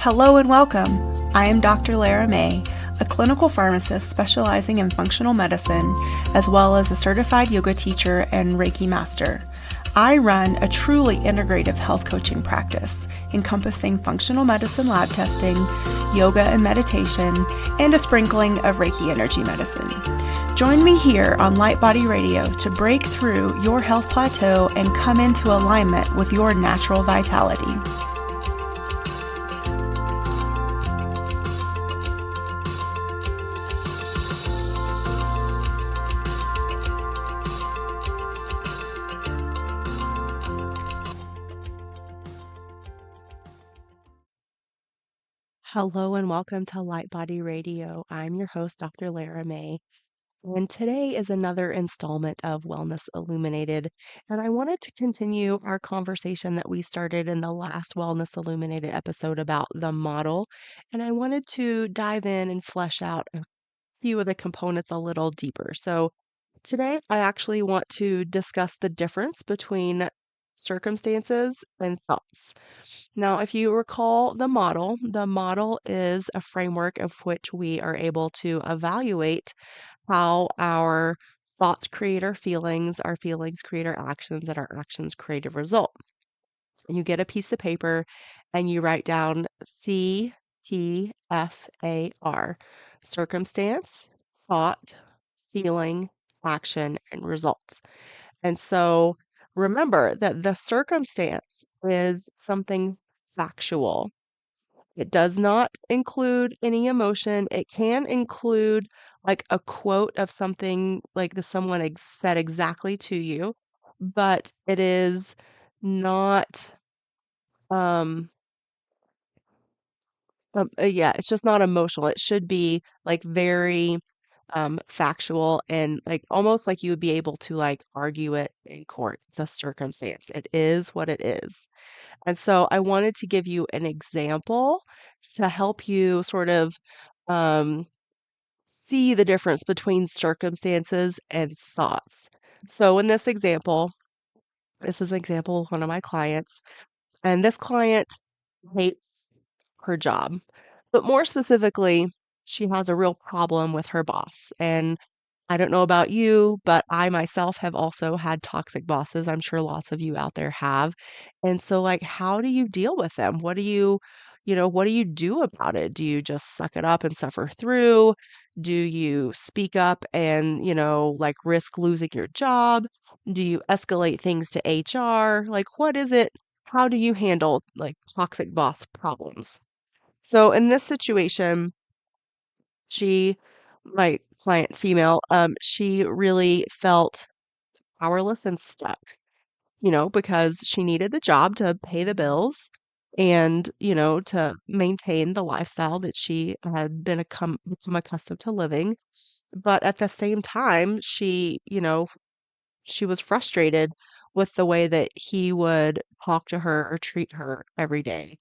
Hello and welcome. I am Dr. Lara, a clinical pharmacist specializing in functional medicine, as well as a certified yoga teacher and Reiki master. I run a truly integrative health coaching practice encompassing functional medicine lab testing, yoga and meditation, and a sprinkling of Reiki energy medicine. Join me here on Light Body Radio to break through your health plateau and come into alignment with your natural vitality. Hello and welcome to Light Body Radio. I'm your host, Dr. Lara, and today is another installment of Wellness Illuminated. And I wanted to continue our conversation that we started in the last Wellness Illuminated episode about the model. And I wanted to dive in and flesh out a few of the components a little deeper. So today I actually want to discuss the difference between circumstances and thoughts. Now, if you recall the model is a framework of which we are able to evaluate how our thoughts create our feelings create our actions, and our actions create a result. You get a piece of paper and you write down CTFAR: circumstance, thought, feeling, action, and results. And so remember that the circumstance is something factual. It does not include any emotion. It can include like a quote of something like someone said exactly to you, but it is not, um, yeah, it's just not emotional. It should be like very factual and like almost like you would be able to like argue it in court. It's a circumstance. It is what it is. And so I wanted to give you an example to help you sort of um, see the difference between circumstances and thoughts. So in this is an example of one of my clients, and this client hates her job. But more specifically, she has a real problem with her boss. And I don't know about you, but I myself have also had toxic bosses. I'm sure lots of you out there have. And so, like, how do you deal with them? What do you do about it? Do you just suck it up and suffer through? Do you speak up and, like risk losing your job? Do you escalate things to HR? Like, what is it? How do you handle like toxic boss problems? So in this situation, she, my client female, she really felt powerless and stuck, because she needed the job to pay the bills and, to maintain the lifestyle that she had become accustomed to living. But at the same time, she was frustrated with the way that he would talk to her or treat her every day.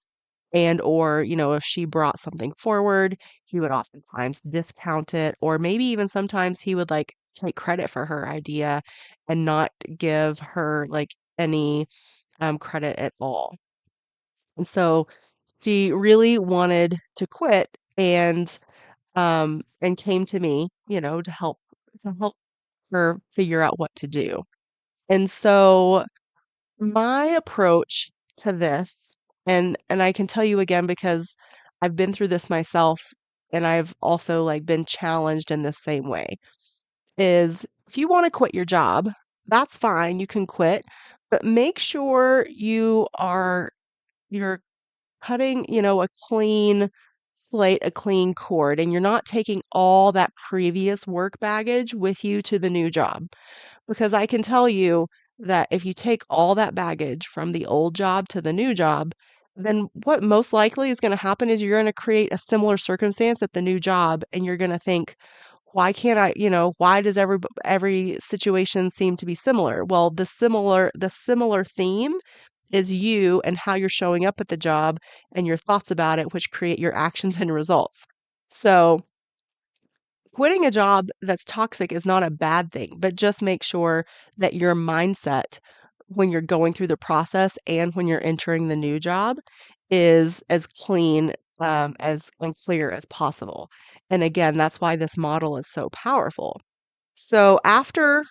And or, if she brought something forward, he would oftentimes discount it, or maybe even sometimes he would like take credit for her idea and not give her like any credit at all. And so she really wanted to quit and came to me, to help her figure out what to do. And so my approach to this, and I can tell you again because I've been through this myself and I've also like been challenged in the same way, is if you want to quit your job, that's fine, you can quit, but make sure you're cutting, a clean slate, a clean cord, and you're not taking all that previous work baggage with you to the new job. Because I can tell you that if you take all that baggage from the old job to the new job, then what most likely is going to happen is you're going to create a similar circumstance at the new job, and you're going to think, why can't I, why does every situation seem to be similar? Well, the similar theme is you and how you're showing up at the job and your thoughts about it, which create your actions and results. So quitting a job that's toxic is not a bad thing, but just make sure that your mindset when you're going through the process and when you're entering the new job is as clean as unclear as possible. And again, that's why this model is so powerful. So after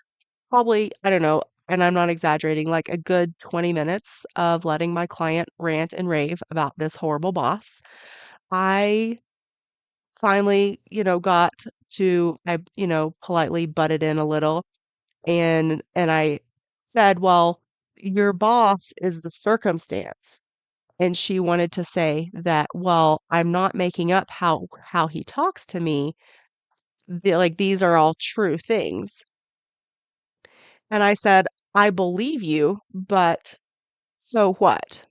probably, I don't know, and I'm not exaggerating, like a good 20 minutes of letting my client rant and rave about this horrible boss, I finally, got to, politely butted in a little and I said, "Well, your boss is the circumstance." And she wanted to say that, "Well, I'm not making up how he talks to me. Like these are all true things." And I said, "I believe you, but so what?"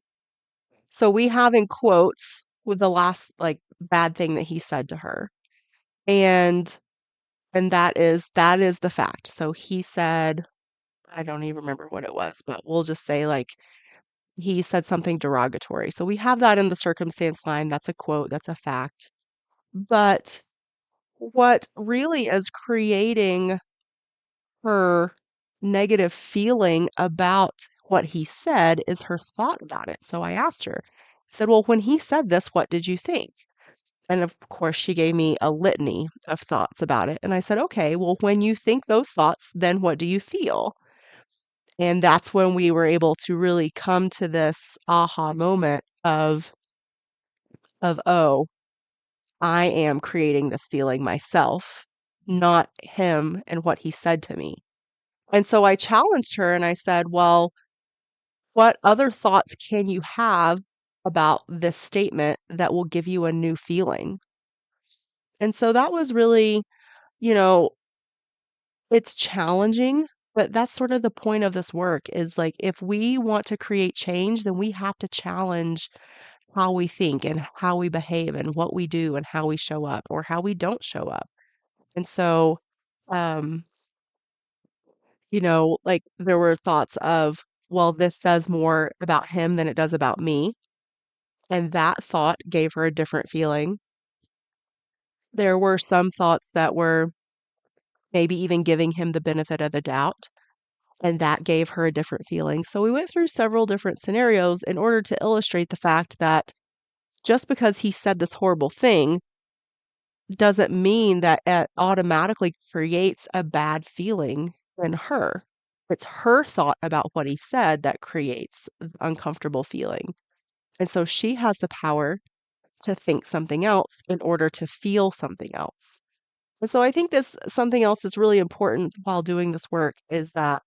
So we have in quotes with the last like bad thing that he said to her. And and that is the fact. So he said, I don't even remember what it was, but we'll just say like he said something derogatory. So we have that in the circumstance line. That's a quote, that's a fact. But what really is creating her negative feeling about what he said is her thought about it. So I asked her, I said, "Well, when he said this, what did you think?" And of course, she gave me a litany of thoughts about it. And I said, "Okay, well, when you think those thoughts, then what do you feel?" And that's when we were able to really come to this aha moment of oh, I am creating this feeling myself, not him and what he said to me. And so I challenged her and I said, "Well, what other thoughts can you have about this statement that will give you a new feeling?" And so that was really, you know, it's challenging, but that's sort of the point of this work is like if we want to create change, then we have to challenge how we think and how we behave and what we do and how we show up or how we don't show up. And so, um, like there were thoughts of, well, this says more about him than it does about me. And that thought gave her a different feeling. There were some thoughts that were maybe even giving him the benefit of the doubt, and that gave her a different feeling. So we went through several different scenarios in order to illustrate the fact that just because he said this horrible thing doesn't mean that it automatically creates a bad feeling in her. It's her thought about what he said that creates the uncomfortable feeling. And so she has the power to think something else in order to feel something else. And so I think this something else that's really important while doing this work is that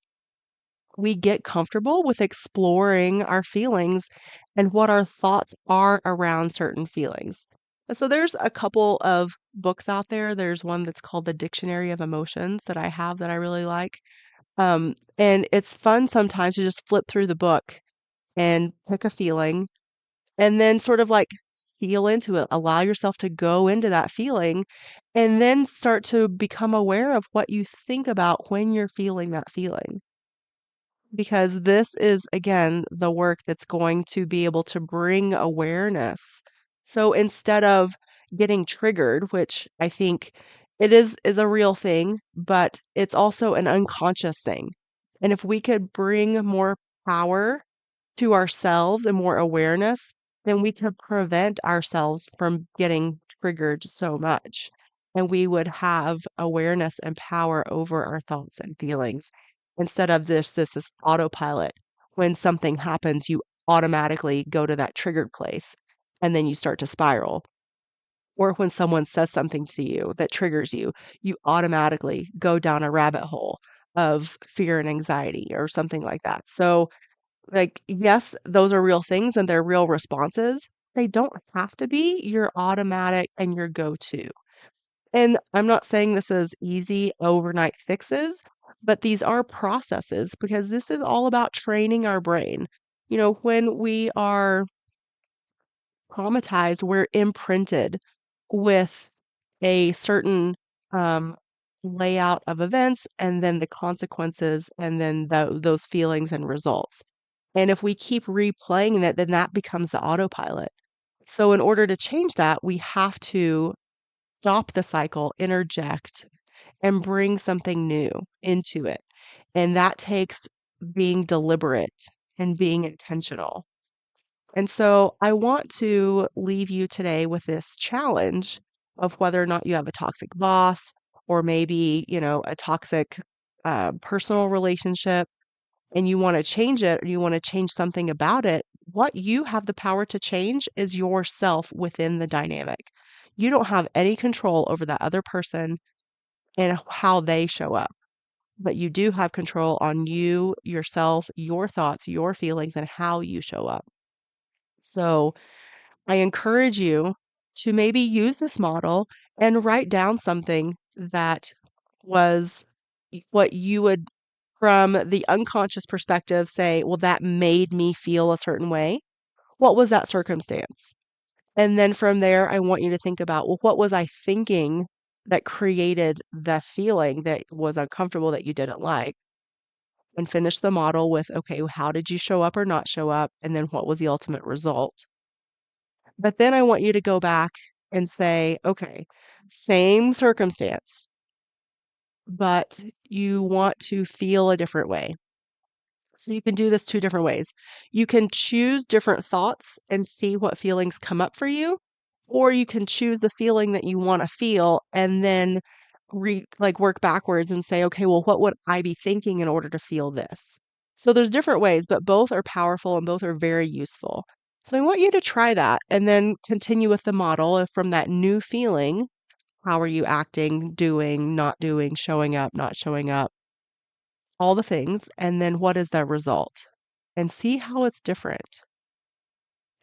we get comfortable with exploring our feelings and what our thoughts are around certain feelings. And so there's a couple of books out there. There's one that's called The Dictionary of Emotions that I have that I really like. And it's fun sometimes to just flip through the book and pick a feeling and then sort of like feel into it, allow yourself to go into that feeling, and then start to become aware of what you think about when you're feeling that feeling. Because this is, again, the work that's going to be able to bring awareness. So instead of getting triggered, which I think it is a real thing, but it's also an unconscious thing. And if we could bring more power to ourselves and more awareness, then we could prevent ourselves from getting triggered so much. And we would have awareness and power over our thoughts and feelings instead of this autopilot. When something happens, you automatically go to that triggered place and then you start to spiral. Or when someone says something to you that triggers you, you automatically go down a rabbit hole of fear and anxiety or something like that. So, like, yes, those are real things and they're real responses. They don't have to be your automatic and your go-to. And I'm not saying this is easy overnight fixes, but these are processes because this is all about training our brain. When we are traumatized, we're imprinted with a certain um, layout of events and then the consequences and then those feelings and results. And if we keep replaying that, then that becomes the autopilot. So, in order to change that, we have to stop the cycle, interject, and bring something new into it. And that takes being deliberate and being intentional. And so I want to leave you today with this challenge of whether or not you have a toxic boss or maybe, a toxic personal relationship and you want to change it or you want to change something about it. What you have the power to change is yourself within the dynamic. You don't have any control over that other person and how they show up, but you do have control on you, yourself, your thoughts, your feelings, and how you show up. So I encourage you to maybe use this model and write down something that was what you would, from the unconscious perspective, say, well, that made me feel a certain way. What was that circumstance? And then from there, I want you to think about, well, what was I thinking that created the feeling that was uncomfortable that you didn't like? And finish the model with, okay, how did you show up or not show up? And then what was the ultimate result? But then I want you to go back and say, okay, same circumstance, but you want to feel a different way. So you can do this two different ways. You can choose different thoughts and see what feelings come up for you, or you can choose the feeling that you want to feel and then work backwards and say, okay, well, what would I be thinking in order to feel this? So there's different ways, but both are powerful and both are very useful. So I want you to try that and then continue with the model from that new feeling. How are you acting, doing, not doing, showing up, not showing up? All the things, and then what is the result? And see how it's different.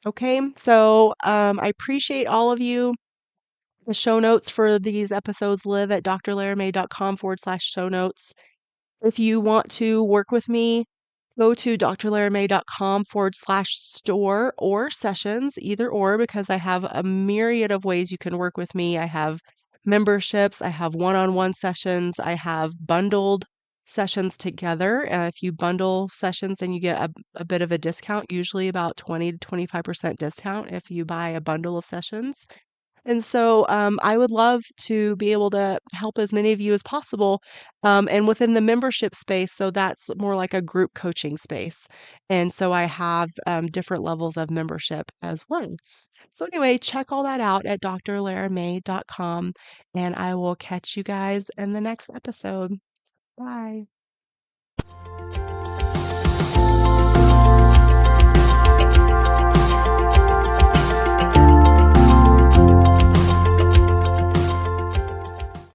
Okay, so I appreciate all of you. The show notes for these episodes live at drlaramay.com/show notes. If you want to work with me, go to drlaramay.com/store or sessions, either or, because I have a myriad of ways you can work with me. I have memberships, I have one-on-one sessions, I have bundled sessions together. If you bundle sessions, then you get a bit of a discount, usually about 20 to 25% discount if you buy a bundle of sessions. And so I would love to be able to help as many of you as possible. And within the membership space, so that's more like a group coaching space. And so I have different levels of membership as well. So anyway, check all that out at drlaramay.com, and I will catch you guys in the next episode. Bye.